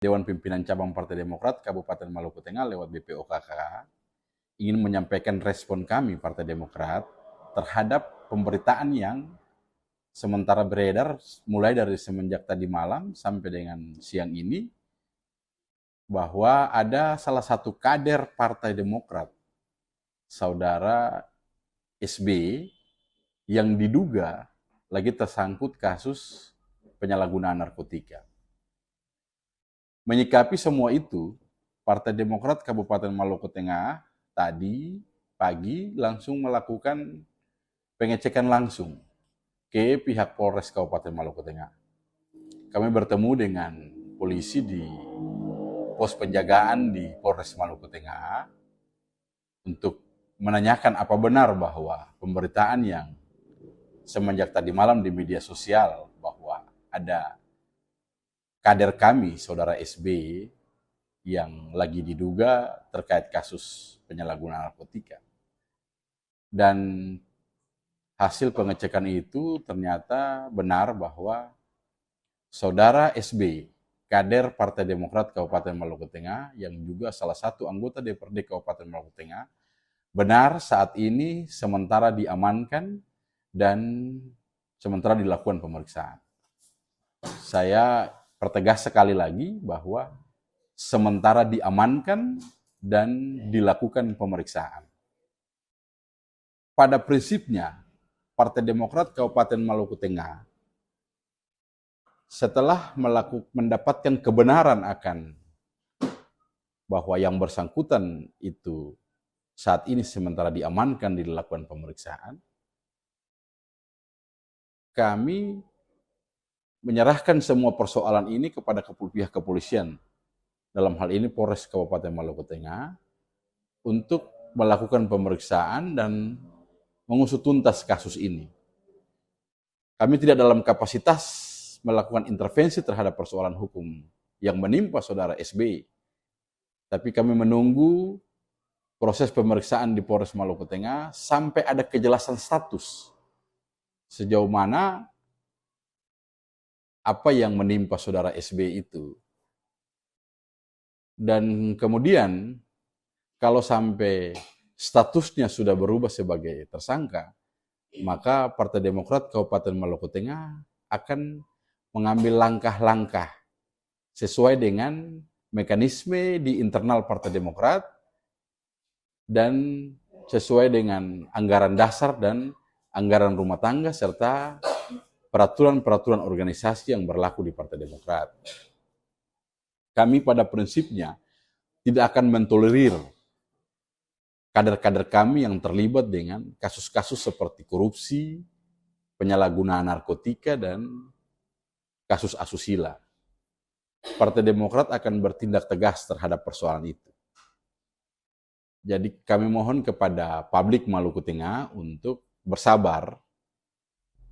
Dewan Pimpinan Cabang Partai Demokrat Kabupaten Maluku Tengah lewat BPOKK ingin menyampaikan respon kami Partai Demokrat terhadap pemberitaan yang sementara beredar mulai dari semenjak tadi malam sampai dengan siang ini, bahwa ada salah satu kader Partai Demokrat, Saudara SB, yang diduga lagi tersangkut kasus penyalahgunaan narkotika. Menyikapi semua itu, Partai Demokrat Kabupaten Maluku Tengah tadi pagi langsung melakukan pengecekan langsung ke pihak Polres Kabupaten Maluku Tengah. Kami bertemu dengan polisi di pos penjagaan di Polres Maluku Tengah untuk menanyakan apa benar bahwa pemberitaan yang semenjak tadi malam di media sosial bahwa ada kader kami, Saudara SB, yang lagi diduga terkait kasus penyalahgunaan narkotika. Dan hasil pengecekan itu ternyata benar bahwa Saudara SB, kader Partai Demokrat Kabupaten Maluku Tengah, yang juga salah satu anggota DPRD Kabupaten Maluku Tengah, benar saat ini sementara diamankan dan sementara dilakukan pemeriksaan. Saya pertegas sekali lagi bahwa sementara diamankan dan dilakukan pemeriksaan. Pada prinsipnya, Partai Demokrat Kabupaten Maluku Tengah setelah mendapatkan kebenaran akan bahwa yang bersangkutan itu saat ini sementara diamankan, dilakukan pemeriksaan, kami menyerahkan semua persoalan ini kepada pihak kepolisian, dalam hal ini Polres Kabupaten Maluku Tengah, untuk melakukan pemeriksaan dan mengusut tuntas kasus ini. Kami tidak dalam kapasitas melakukan intervensi terhadap persoalan hukum yang menimpa Saudara SB, tapi kami menunggu proses pemeriksaan di Polres Maluku Tengah sampai ada kejelasan status sejauh mana apa yang menimpa Saudara SB itu. Dan kemudian kalau sampai statusnya sudah berubah sebagai tersangka, maka Partai Demokrat Kabupaten Maluku Tengah akan mengambil langkah-langkah sesuai dengan mekanisme di internal Partai Demokrat dan sesuai dengan anggaran dasar dan anggaran rumah tangga serta peraturan-peraturan organisasi yang berlaku di Partai Demokrat. Kami pada prinsipnya tidak akan mentolerir kader-kader kami yang terlibat dengan kasus-kasus seperti korupsi, penyalahgunaan narkotika, dan kasus asusila. Partai Demokrat akan bertindak tegas terhadap persoalan itu. Jadi kami mohon kepada publik Maluku Tengah untuk bersabar,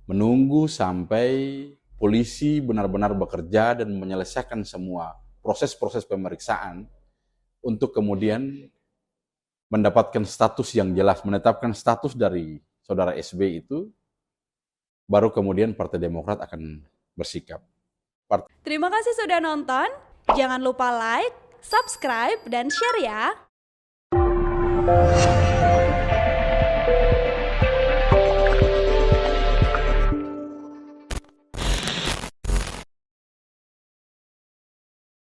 menunggu sampai polisi benar-benar bekerja dan menyelesaikan semua proses-proses pemeriksaan untuk kemudian mendapatkan status yang jelas, menetapkan status dari Saudara SB itu, baru kemudian Partai Demokrat akan bersikap. Terima kasih sudah nonton, jangan lupa like, subscribe, dan share ya!